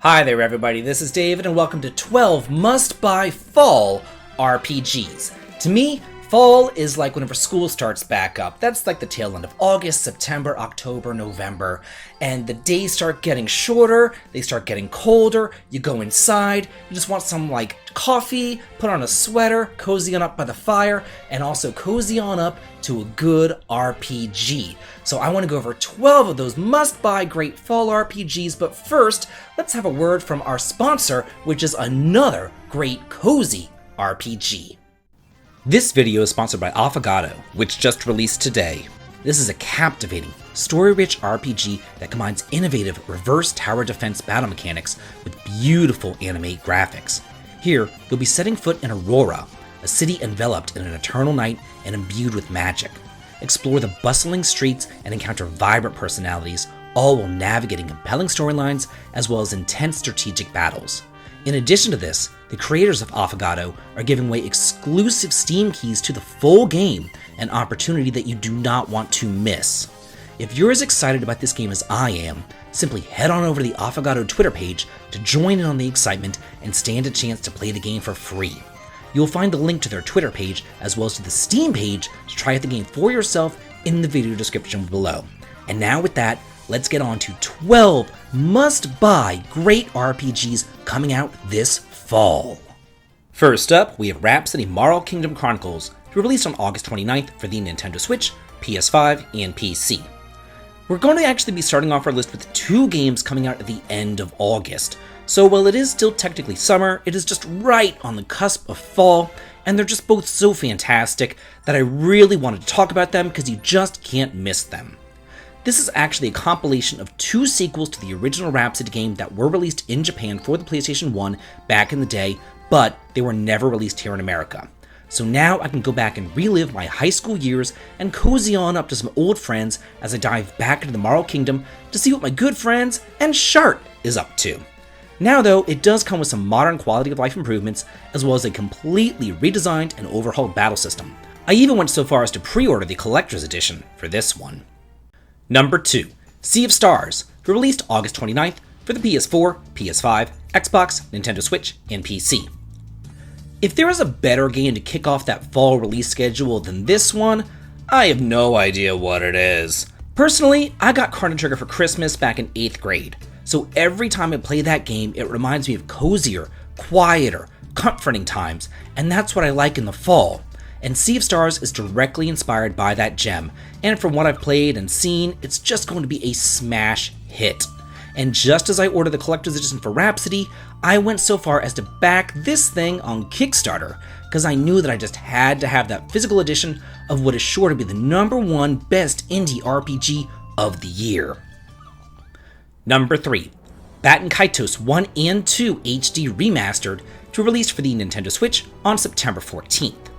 Hi there everybody, this is David and welcome to 12 must-buy fall RPGs. To me, fall is like whenever school starts back up. That's like the tail end of August, September, October, November, and the days start getting shorter, they start getting colder, you go inside, you just want some like coffee, put on a sweater, cozy on up by the fire, and also cozy on up to a good RPG. So I want to go over 12 of those must-buy great fall RPGs, but first, let's have a word from our sponsor, which is another great cozy RPG. This video is sponsored by Affogato, which just released today. This is a captivating, story-rich RPG that combines innovative reverse tower defense battle mechanics with beautiful anime graphics. Here, you'll be setting foot in Aurora, a city enveloped in an eternal night and imbued with magic. Explore the bustling streets and encounter vibrant personalities, all while navigating compelling storylines as well as intense strategic battles. In addition to this, the creators of Affogato are giving away exclusive Steam keys to the full game, an opportunity that you do not want to miss. If you're as excited about this game as I am, simply head on over to the Affogato Twitter page to join in on the excitement and stand a chance to play the game for free. You'll find the link to their Twitter page as well as to the Steam page to try out the game for yourself in the video description below. And now with that, let's get on to 12 must-buy great RPGs coming out this fall. First up, we have Rhapsody Marl Kingdom Chronicles, to be released on August 29th for the Nintendo Switch, PS5, and PC. We're going to actually be starting off our list with 2 games coming out at the end of August. So while it is still technically summer, it is just right on the cusp of fall, and they're just both so fantastic that I really wanted to talk about them because you just can't miss them. This is actually a compilation of 2 sequels to the original Rhapsody game that were released in Japan for the PlayStation 1 back in the day, but they were never released here in America. So now I can go back and relive my high school years and cozy on up to some old friends as I dive back into the Marl Kingdom to see what my good friends and Shart is up to. Now though, it does come with some modern quality of life improvements as well as a completely redesigned and overhauled battle system. I even went so far as to pre-order the collector's edition for this one. Number 2, Sea of Stars, released August 29th for the PS4, PS5, Xbox, Nintendo Switch, and PC. If there is a better game to kick off that fall release schedule than this one, I have no idea what it is. Personally, I got Chrono Trigger for Christmas back in 8th grade, so every time I play that game, it reminds me of cozier, quieter, comforting times, and that's what I like in the fall. And Sea of Stars is directly inspired by that gem, and from what I've played and seen, it's just going to be a smash hit. And just as I ordered the collector's edition for Rhapsody, I went so far as to back this thing on Kickstarter, because I knew that I just had to have that physical edition of what is sure to be the #1 best indie RPG of the year. Number 3, Baten Kaitos 1 and 2 HD Remastered, to be released for the Nintendo Switch on September 14th.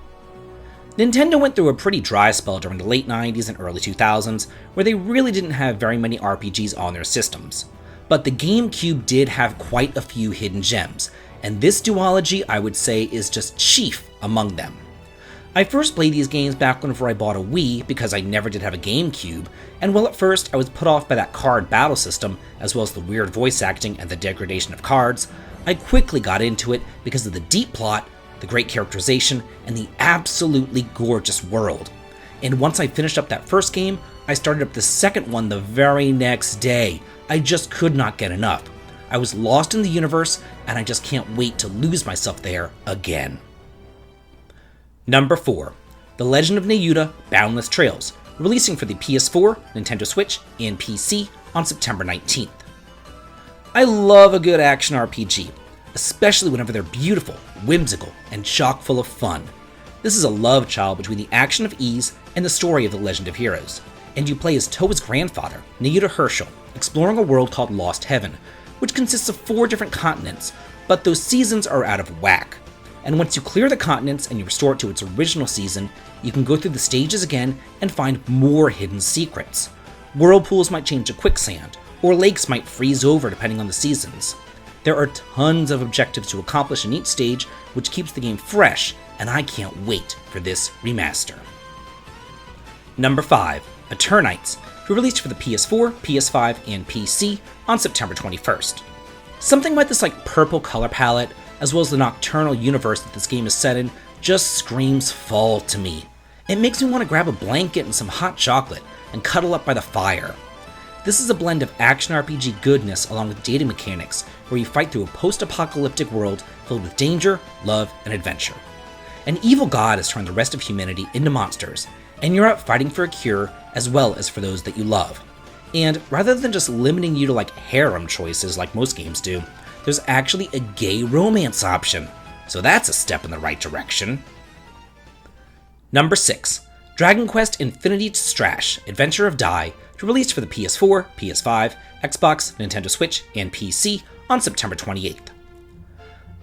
Nintendo went through a pretty dry spell during the late 90s and early 2000s, where they really didn't have very many RPGs on their systems. But the GameCube did have quite a few hidden gems, and this duology I would say is just chief among them. I first played these games back whenever I bought a Wii because I never did have a GameCube, and while at first I was put off by that card battle system, as well as the weird voice acting and the degradation of cards, I quickly got into it because of the deep plot, the great characterization, and the absolutely gorgeous world. And once I finished up that first game, I started up the second one the very next day. I just could not get enough. I was lost in the universe, and I just can't wait to lose myself there again. Number 4, The Legend of NAYUTA Boundless Trails, releasing for the PS4, Nintendo Switch, and PC on September 19th. I love a good action RPG, especially whenever they're beautiful, whimsical, and chock full of fun. This is a love child between the action of Ys and the story of the Legend of Heroes, and you play as Toa's grandfather, NAYUTA Herschel, exploring a world called Lost Heaven, which consists of 4 different continents, but those seasons are out of whack. And once you clear the continents and you restore it to its original season, you can go through the stages again and find more hidden secrets. Whirlpools might change to quicksand, or lakes might freeze over depending on the seasons. There are tons of objectives to accomplish in each stage, which keeps the game fresh, and I can't wait for this remaster. Number 5, Eternites, released for the PS4, PS5, and PC on September 21st. Something about this purple color palette, as well as the nocturnal universe that this game is set in, just screams fall to me. It makes me want to grab a blanket and some hot chocolate and cuddle up by the fire. This is a blend of action RPG goodness along with dating mechanics, where you fight through a post-apocalyptic world filled with danger, love, and adventure. An evil god has turned the rest of humanity into monsters, and you're out fighting for a cure as well as for those that you love. And rather than just limiting you to harem choices like most games do, there's actually a gay romance option. So that's a step in the right direction. Number 6. Dragon Quest Infinity Strash Adventure of Dai, released for the PS4, PS5, Xbox, Nintendo Switch, and PC on September 28th.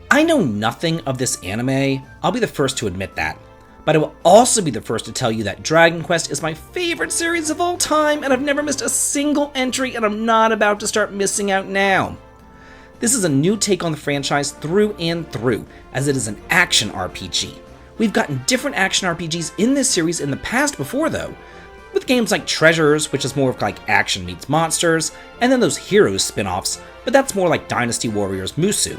I know nothing of this anime, I'll be the first to admit that, but I will also be the first to tell you that Dragon Quest is my favorite series of all time, and I've never missed a single entry, and I'm not about to start missing out now. This is a new take on the franchise through and through, as it is an action RPG. We've gotten different action RPGs in this series in the past before though, with games like Treasures, which is more of action meets monsters, and then those Heroes spin-offs, but that's more like Dynasty Warriors Musou.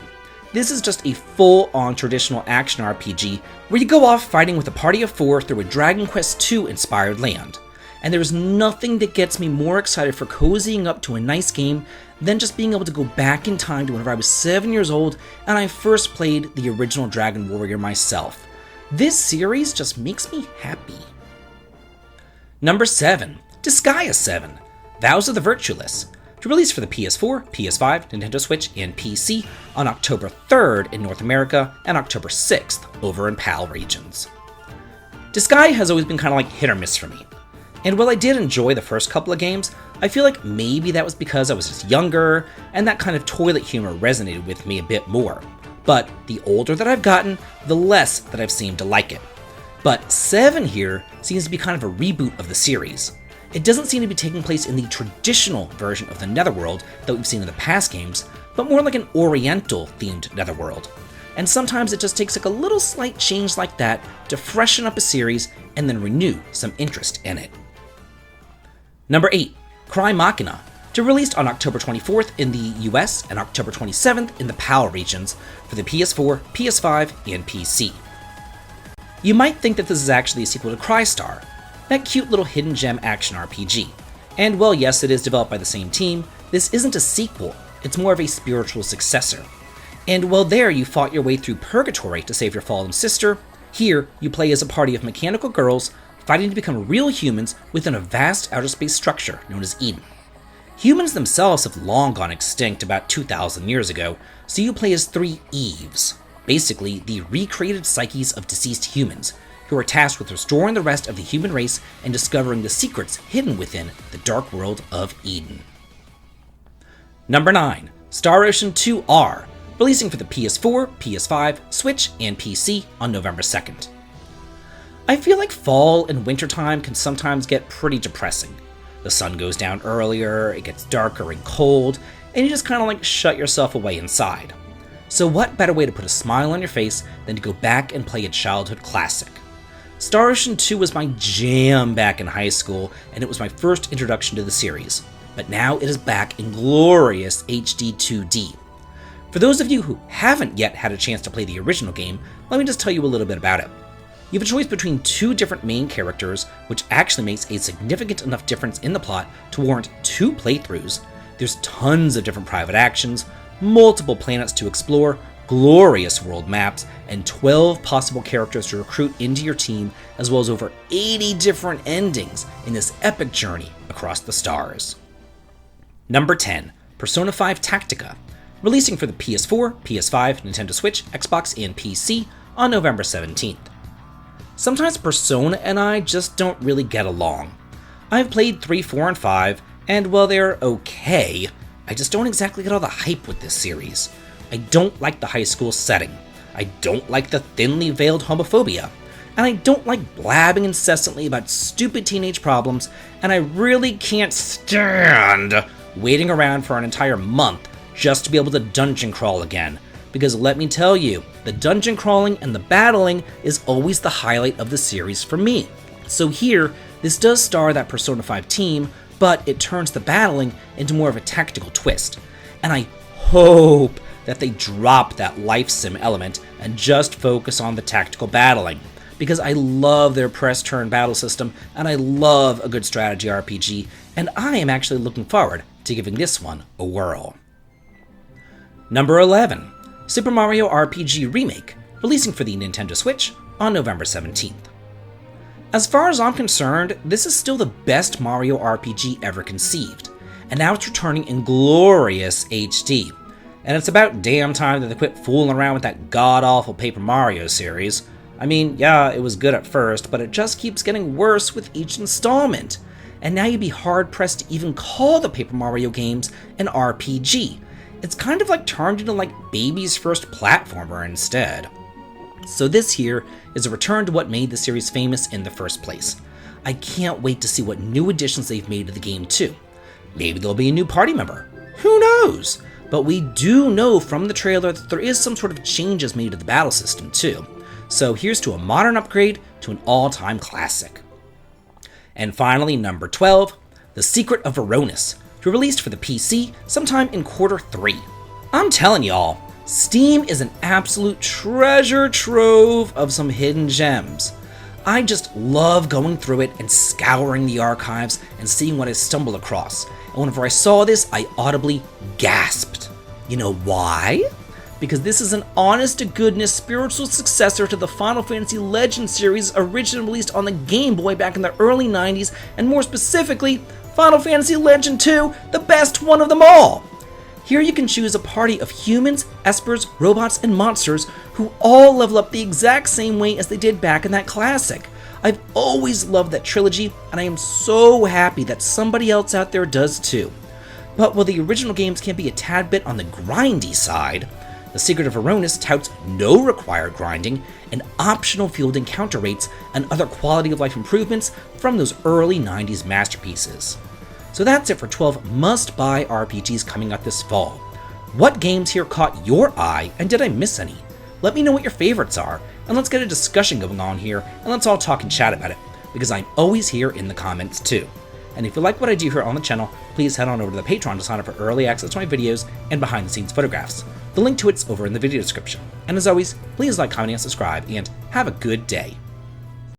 This is just a full-on traditional action RPG where you go off fighting with a party of 4 through a Dragon Quest II inspired land. And there's nothing that gets me more excited for cozying up to a nice game than just being able to go back in time to whenever I was 7 years old and I first played the original Dragon Warrior myself. This series just makes me happy. Number 7. Disgaea 7, Vows of the Virtueless, released for the PS4, PS5, Nintendo Switch, and PC on October 3rd in North America and October 6th over in PAL regions. Disgaea has always been kind of hit or miss for me. And while I did enjoy the first couple of games, I feel like maybe that was because I was just younger and that kind of toilet humor resonated with me a bit more. But the older that I've gotten, the less that I've seemed to like it. But 7 here seems to be kind of a reboot of the series. It doesn't seem to be taking place in the traditional version of the Netherworld that we've seen in the past games, but more like an Oriental-themed Netherworld. And sometimes it just takes a little slight change like that to freshen up a series and then renew some interest in it. Number 8. Cry Machina, released on October 24th in the US and October 27th in the PAL regions for the PS4, PS5, and PC. You might think that this is actually a sequel to Crystar, that cute little hidden gem action RPG. And while yes, it is developed by the same team, this isn't a sequel, it's more of a spiritual successor. And while there you fought your way through purgatory to save your fallen sister, here you play as a party of mechanical girls fighting to become real humans within a vast outer space structure known as Eden. Humans themselves have long gone extinct about 2,000 years ago, so you play as 3 Eves, basically the recreated psyches of deceased humans, who are tasked with restoring the rest of the human race and discovering the secrets hidden within the dark world of Eden. Number 9. Star Ocean 2R, releasing for the PS4, PS5, Switch, and PC on November 2nd. I feel like fall and wintertime can sometimes get pretty depressing. The sun goes down earlier, it gets darker and cold, and you just kind of shut yourself away inside. So what better way to put a smile on your face than to go back and play a childhood classic? Star Ocean 2 was my jam back in high school, and it was my first introduction to the series. But now it is back in glorious HD 2D. For those of you who haven't yet had a chance to play the original game, let me just tell you a little bit about it. You have a choice between 2 different main characters, which actually makes a significant enough difference in the plot to warrant 2 playthroughs. There's tons of different private actions, multiple planets to explore, glorious world maps, and 12 possible characters to recruit into your team, as well as over 80 different endings in this epic journey across the stars. Number 10. Persona 5 Tactica, releasing for the PS4, PS5, Nintendo Switch, Xbox, and PC on November 17th. Sometimes Persona and I just don't really get along. I've played 3, 4, and 5, and while they're okay, I just don't exactly get all the hype with this series. I don't like the high school setting, I don't like the thinly veiled homophobia, and I don't like blabbing incessantly about stupid teenage problems, and I really can't stand waiting around for an entire month just to be able to dungeon crawl again. Because let me tell you, the dungeon crawling and the battling is always the highlight of the series for me. So here, this does star that Persona 5 team, but it turns the battling into more of a tactical twist. And I hope that they drop that life sim element and just focus on the tactical battling, because I love their press turn battle system and I love a good strategy RPG, and I am actually looking forward to giving this one a whirl. Number 11, Super Mario RPG Remake, releasing for the Nintendo Switch on November 17th. As far as I'm concerned, this is still the best Mario RPG ever conceived, and now it's returning in glorious HD. And it's about damn time that they quit fooling around with that god-awful Paper Mario series. I mean, yeah, it was good at first, but it just keeps getting worse with each installment. And now you'd be hard-pressed to even call the Paper Mario games an RPG. It's kind of like turned into like baby's first platformer instead. So this here is a return to what made the series famous in the first place. I can't wait to see what new additions they've made to the game too. Maybe there'll be a new party member. Who knows? But we do know from the trailer that there is some sort of changes made to the battle system too. So here's to a modern upgrade to an all-time classic. And finally, number 12, The Secret of Varonis, to be released for the PC sometime in Q3. I'm telling y'all, Steam is an absolute treasure trove of some hidden gems. I just love going through it and scouring the archives and seeing what I stumble across. And whenever I saw this, I audibly gasped. You know why? Because this is an honest-to-goodness spiritual successor to the Final Fantasy Legends series originally released on the Game Boy back in the early 90s, and more specifically, Final Fantasy Legend 2, the best one of them all! Here you can choose a party of humans, espers, robots, and monsters who all level up the exact same way as they did back in that classic. I've always loved that trilogy, and I am so happy that somebody else out there does too. But while the original games can be a tad bit on the grindy side, The Secret of Varonis touts no required grinding and optional field encounter rates and other quality of life improvements from those early 90s masterpieces. So that's it for 12 must-buy RPGs coming out this fall. What games here caught your eye, and did I miss any? Let me know what your favorites are, and let's get a discussion going on here, and let's all talk and chat about it, because I'm always here in the comments too. And if you like what I do here on the channel, please head on over to the Patreon to sign up for early access to my videos and behind-the-scenes photographs. The link to it's over in the video description. And as always, please like, comment, and subscribe, and have a good day.